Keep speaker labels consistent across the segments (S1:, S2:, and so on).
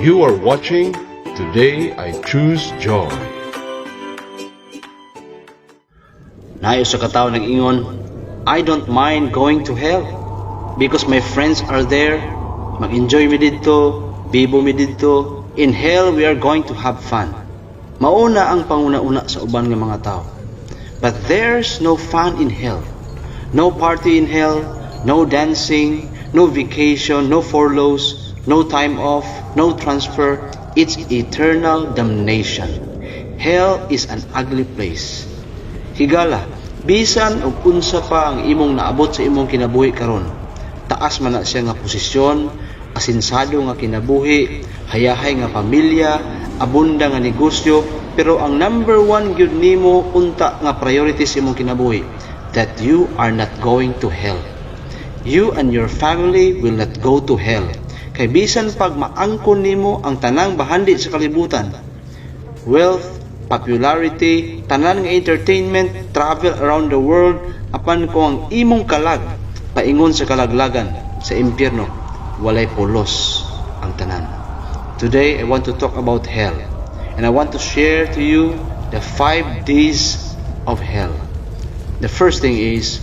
S1: You are watching Today I Choose Joy.
S2: Nayo sa kataw nag-ingon, I don't mind going to hell because my friends are there. Mag-enjoy mi dito, bibo mi dito. In hell, we are going to have fun. Mauna ang panguna-una sa uban ng mga tao. But there's no fun in hell. No party in hell, no dancing, no vacation, no furloughs, no time off, no transfer. It's eternal damnation. Hell is an ugly place. Higala, bisan og unsa pa ang imong naabot sa imong kinabuhi karon. Taas man na siya nga posisyon, asinsado nga kinabuhi, hayahay nga pamilya, abunda nga negosyo, pero ang number one gyud nimo unta nga priority sa imong kinabuhi, that you are not going to hell. You and your family will not go to hell. Kay bisan pag maangkon nimo ang tanang bahandi sa kalibutan, wealth, popularity, tanan nga entertainment, travel around the world, apan ko ang imong kalag, paingon sa kalaglagan, sa impyerno, walay pulos ang tanan. Today, I want to talk about hell. And I want to share to you the 5 days of hell. The first thing is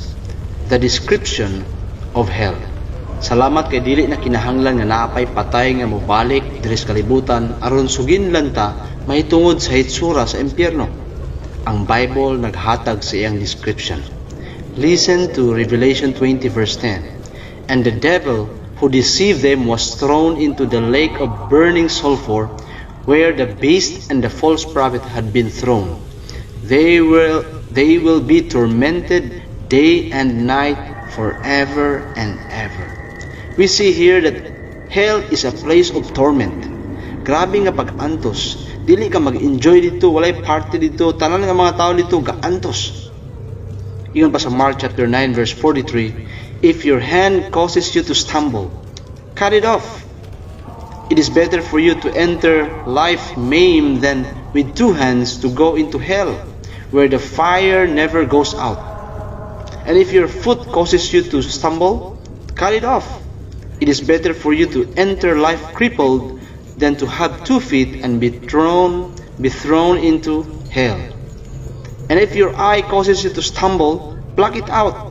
S2: the description of hell. Salamat kay dili na kinahanglan nga naapay patay nga mobalik diri sa kalibutan aron suginlan ta mahitungod sa hitsura sa impyerno. Ang Bible naghatag sa iyang description. Listen to Revelation 20 verse 10. And the devil who deceived them was thrown into the lake of burning sulfur, where the beast and the false prophet had been thrown. They will be tormented day and night forever and ever. We see here that hell is a place of torment. Grabe nga pag-antos. Dili ka mag-enjoy dito, walay party dito, tanan nga mga tao dito gaantos. Iyon pa sa Mark chapter 9 verse 43, if your hand causes you to stumble, cut it off. It is better for you to enter life maimed than with 2 hands to go into hell, where the fire never goes out. And if your foot causes you to stumble, cut it off. It is better for you to enter life crippled than to have 2 feet and be thrown into hell. And if your eye causes you to stumble, pluck it out.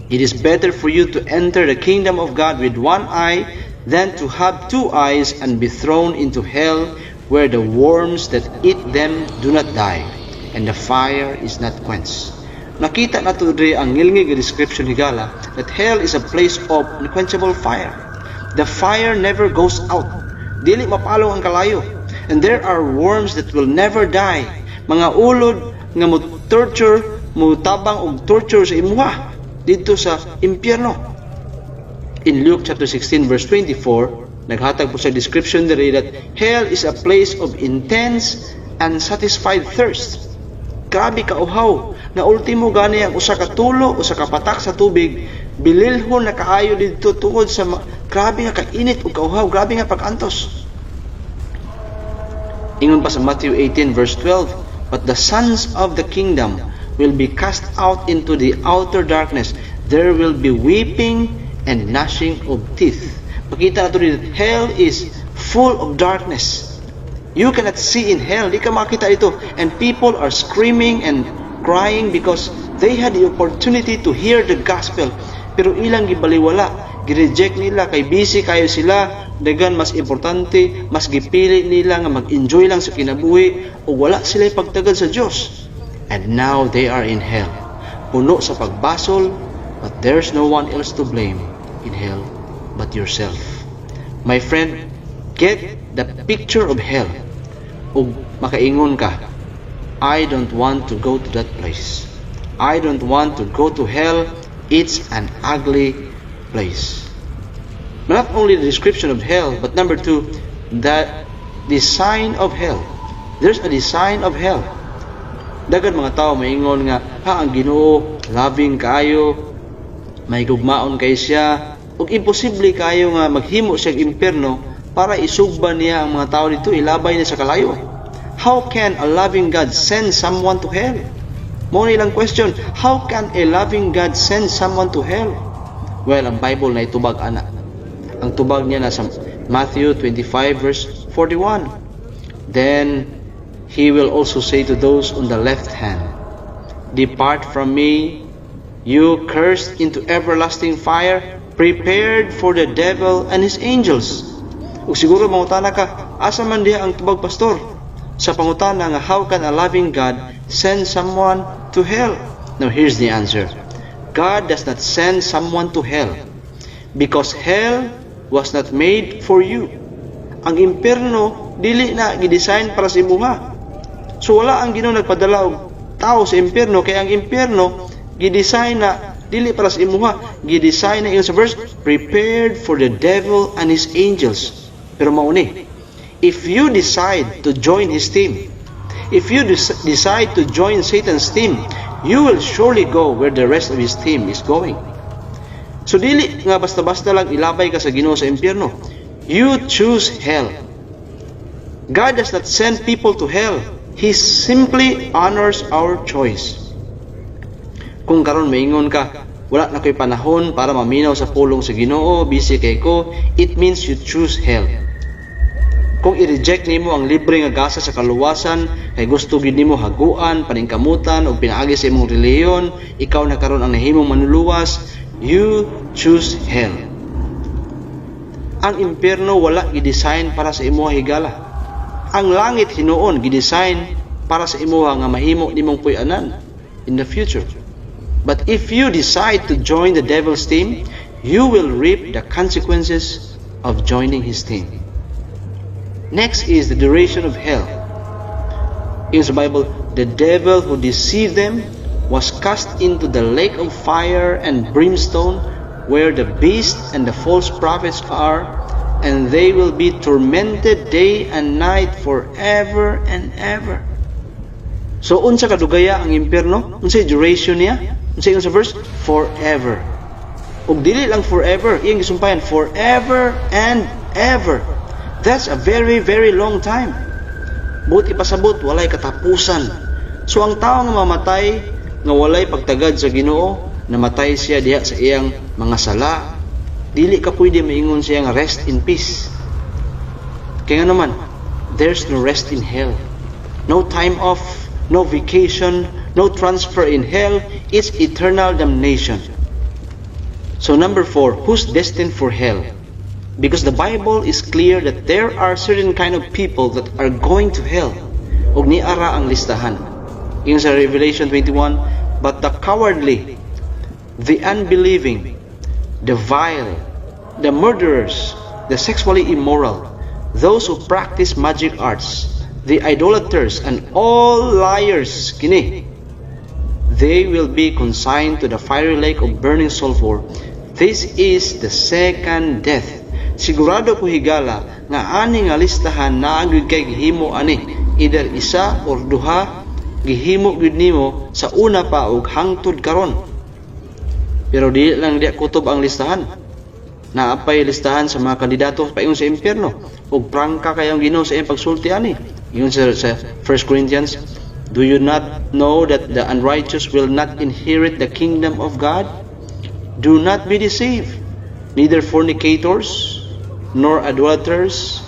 S2: It is better for you to enter the kingdom of God with 1 eye than to have 2 eyes and be thrown into hell, where the worms that eat them do not die, and the fire is not quenched. Nakita na to dre ang ngilngig description higala that hell is a place of unquenchable fire. The fire never goes out. Dili mapalo ang kalayo. And there are worms that will never die. Mga ulod nga mo torture, mo tabang og torture sa imuha dito sa impyerno. In Luke chapter 16 verse 24, naghatag po sa description dere that hell is a place of intense and satisfied thirst. Grabe ka uhaw na ultimo gani ang usa ka tulo o sa kapatak sa tubig, bililhon na kaayo dito tungod sa grabe nga kainit ug kauhaw, grabe nga pag-antos. Ingon pa sa Matthew 18 verse 12, but the sons of the kingdom will be cast out into the outer darkness. There will be weeping and gnashing of teeth. Makita nato dito, hell is full of darkness. You cannot see in hell. Di ka makita ito. And people are screaming and crying because they had the opportunity to hear the gospel. Pero ilang gibaliwala. Gireject nila. Kay busy kayo sila. Dagan mas importante. Mas gipili nila nga mag-enjoy lang sa kinabuhi. O wala sila pagtagad sa Diyos. And now they are in hell. Puno sa pagbasol. But there's no one else to blame in hell but yourself. My friend, get the picture of hell. Ug makaingon ka, I don't want to go to that place. I don't want to go to hell. It's an ugly place. Not only the description of hell, but number 2, the design of hell. There's a design of hell. Dagan mga tao maingon nga, ang Ginoo loving kayo, may gugmaon kay siya, ug imposible kayo nga maghimo siya impyerno para isugban niya ang mga tao dito, ilabay niya sa kalayo. How can a loving God send someone to hell? Mo nilang question, how can a loving God send someone to hell? Well, ang Bible na itubag ana. Ang tubag niya nasa Matthew 25 verse 41. Then he will also say to those on the left hand, Depart from me, you cursed, into everlasting fire, prepared for the devil and his angels. Ug siguro mangutana ka, asa man diha ang tubag pastor? Sa pangutana nga, how can a loving God send someone to hell? Now here's the answer. God does not send someone to hell because hell was not made for you. Ang impierno dili na gidesign para sa imuha. So wala ang Ginoo nagpadala og tao sa impierno, kaya ang impierno gidesign na dili para sa imuha, gidesign na sa verse, prepared for the devil and his angels. Pero mauni, if you decide to join his team, if you decide to join Satan's team, you will surely go where the rest of his team is going. So dili nga basta-basta lang ilabay ka sa Ginoo sa impierno. You choose hell. God does not send people to hell. He simply honors our choice. Kung karon maingon ka, wala na ko'y panahon para maminaw sa pulong sa Ginoo, busy kay ko, it means you choose hell. Kung i-reject nimo ang libre nga gasa sa kaluwasan, kay gusto gid nimo haguan, paningkamutan o pinaagi sa imong relihiyon, ikaw na karon ang nahimong manluluwas, you choose hell. Ang impierno wala gidesign para sa imo higala. Ang langit hinuon gidesign para sa imo nga mahimo nimong puy-anan in the future. But if you decide to join the devil's team, you will reap the consequences of joining his team. Next is the duration of hell. In the Bible, the devil who deceived them was cast into the lake of fire and brimstone, where the beast and the false prophets are, and they will be tormented day and night forever and ever. So unsa kadugaya ang impierno? Unsay duration niya? Unsay sa verse? Forever. Ug dili lang forever, iyang gisumpayan forever and ever. That's a very, very long time. Buti pasabot, walay katapusan. So ang tao nga mamatay, nga walay pagtagad sa Ginoo, namatay siya diha sa iyang mga sala, dili ka pwede maingon siya nga rest in peace. Kaya nga naman, there's no rest in hell. No time off, no vacation, no transfer in hell. It's eternal damnation. So number 4, who's destined for hell? Because the Bible is clear that there are certain kind of people that are going to hell. Og niara ang listahan. Yung sa Revelation 21, but the cowardly, the unbelieving, the vile, the murderers, the sexually immoral, those who practice magic arts, the idolaters, and all liars, kini, they will be consigned to the fiery lake of burning sulfur. This is the second death. Sigurado ko higala nga ani nga listahan naa gyud kay gihimo ani, either isa or duha gihimo gyud nimo sa una pa ug hangtod karon. Pero di lang di kutob ang listahan. Naapay listahan sa mga kandidato paingon sa impierno ug prangka kay ang Ginoo sa iyang pagsulti ani. Ingon sa 1 Corinthians, do you not know that the unrighteous will not inherit the kingdom of God? Do not be deceived. Neither fornicators, nor idolaters,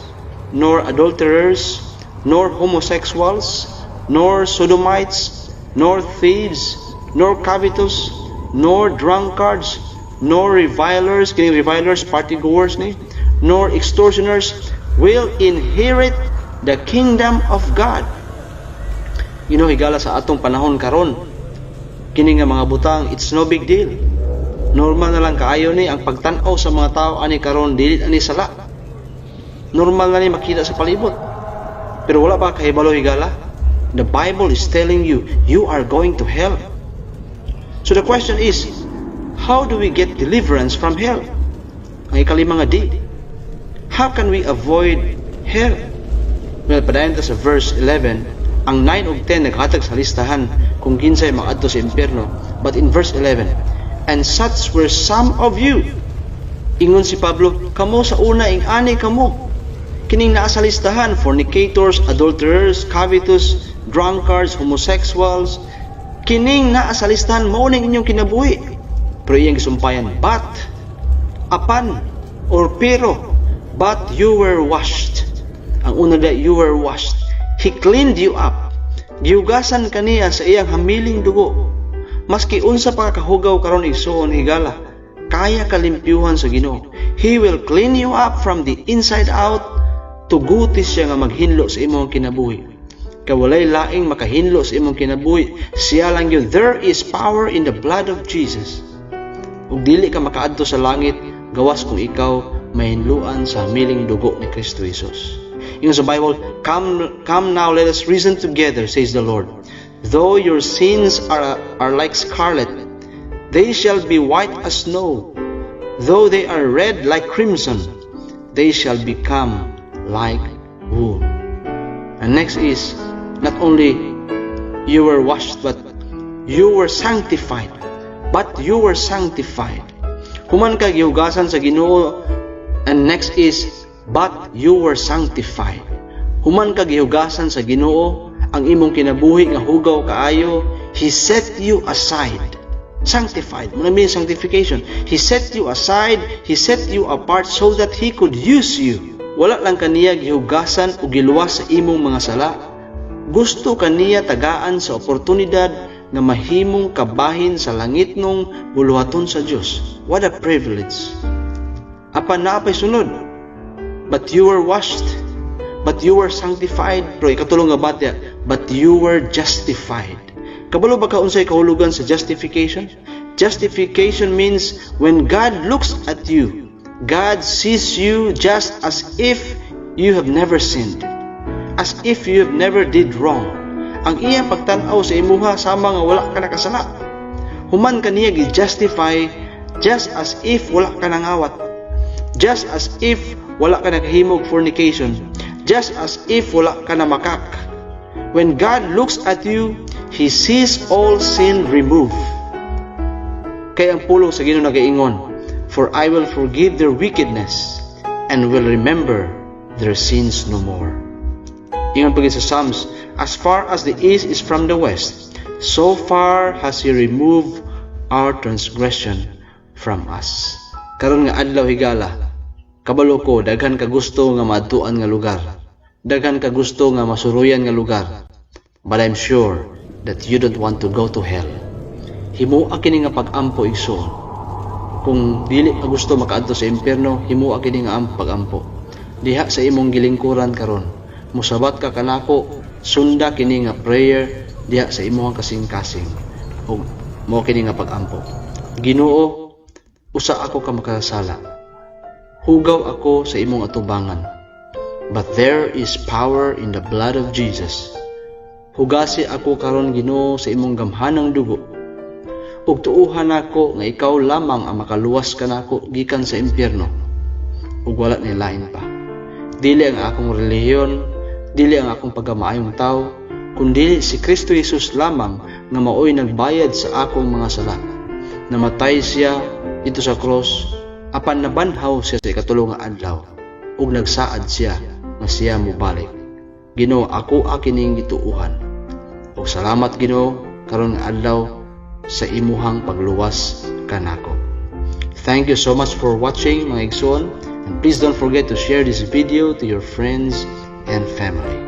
S2: nor adulterers, nor homosexuals, nor sodomites, nor thieves, nor covetous, nor drunkards, nor revilers, partygoers ni, nor extortioners will inherit the kingdom of God. You know, higala sa atong panahon karon, kini nga mga butang, it's no big deal. Normal na lang kaayo ni ang pagtan-aw sa mga tao ani karon, dili ani sala. Normal na ni makita sa palibot. Pero wala ba kahibalo higala? The Bible is telling you, you are going to hell. So the question is, how do we get deliverance from hell? Ang ikalima nga di. How can we avoid hell? Well, padayon ta sa verse 11, ang 9 ug 10 naghatag sa listahan kung kinsay maadto sa impierno. But in verse 11, and such were some of you. Ingon si Pablo, kamo sa una ing ani kamo. Kining naa sa listahan, fornicators, adulterers, covetous, drunkards, homosexuals. Kining naa sa listahan, mao ning inyong kinabuhi. Pero iyang gisumpayan, but, apan, or pero, but you were washed. Ang una da, you were washed. He cleaned you up. Gihugasan kaniya sa iyang hamiling dugo. Maski unsa pa kahugaw karon igsuon higala, kaya kalimpyuhan sa Ginoo. He will clean you up from the inside out. Tugutis siya nga maghinlo sa imong kinabuhi. Kawalay laing makahinlo sa imong kinabuhi, siya lang yun. There is power in the blood of Jesus. Ug dili ka makaadto sa langit gawas kung ikaw mahinluan sa hamiling dugo ni Kristo Jesus. Yung sa Bible, come now, let us reason together, says the Lord. Though your sins are like scarlet, they shall be white as snow. Though they are red like crimson, they shall become like wool. And next is, not only you were washed, but you were sanctified. But you were sanctified. Human ka gihugasan sa Ginoo. And next is, but you were sanctified. Human ka gihugasan sa Ginoo, ang imong kinabuhi nga hugaw kaayo, He set you aside. Sanctified. Muna mean sanctification. He set you aside, He set you apart so that He could use you. Wala lang kaniya gihugasan o giluwas sa imong mga sala. Gusto kaniya tagaan sa oportunidad nga mahimong kabahin sa langit nung buluhaton sa Dios. What a privilege. Apan naapay sunod. But you were washed. But you were sanctified. Pero ikatulong nga batya. But you were justified. Kabalo ba ka unsay kahulugan sa justification? Justification means when God looks at you, God sees you just as if you have never sinned. As if you have never did wrong. Ang iyang pagtanaw sa imuha sama nga wala ka nakasala. Human kaniya gi-justify just as if wala ka nangawat. Just as if wala ka nakahimog fornication. Just as if wala ka na makak. When God looks at you, He sees all sin removed. Kaya ang pulong sa Ginoo nagaingon, for I will forgive their wickedness and will remember their sins no more. Ingon pagin sa Psalms, as far as the east is from the west, so far has He removed our transgression from us. Karon nga adlaw higala, kabalo ko, daghan ka gusto nga maadtuan nga lugar. Daghan ka gusto nga masuruyan nga lugar. But I'm sure that you don't want to go to hell. Himuha kini nga pag-ampo igsoon. Kung dili ka gusto makaadto sa impierno, himuha kini nga pag-ampo. Diha sa imong gilingkuran karon, musabat ka kanako, sunda kini nga prayer diha sa imong kasing-kasing. Ug mao kini nga pag-ampo. Ginoo, usa ako ka makasala. Hugaw ako sa imong atubangan. But there is power in the blood of Jesus. Hugasi ako karon Ginoo sa imong gamhanang dugo. Ug tuuhan ako nga ikaw lamang ang makaluwas kanako gikan sa impierno. Ug wala ni lain pa. Dili ang akong relihiyon, dili ang akong pagkamaayong tao, kundi si Kristo Jesus lamang nga maoy nagbayad sa akong mga sala. Namatay siya dito sa cross, apan nabanhaw siya sa ikatulong nga adlaw, ug nagsaad siya nga siya mobalik. Ginoo, ako kining gituuhan. Ug salamat Ginoo karon nga adlaw sa imuhang pagluwas kanako. Thank you so much for watching mga igsoon, and please don't forget to share this video to your friends and family.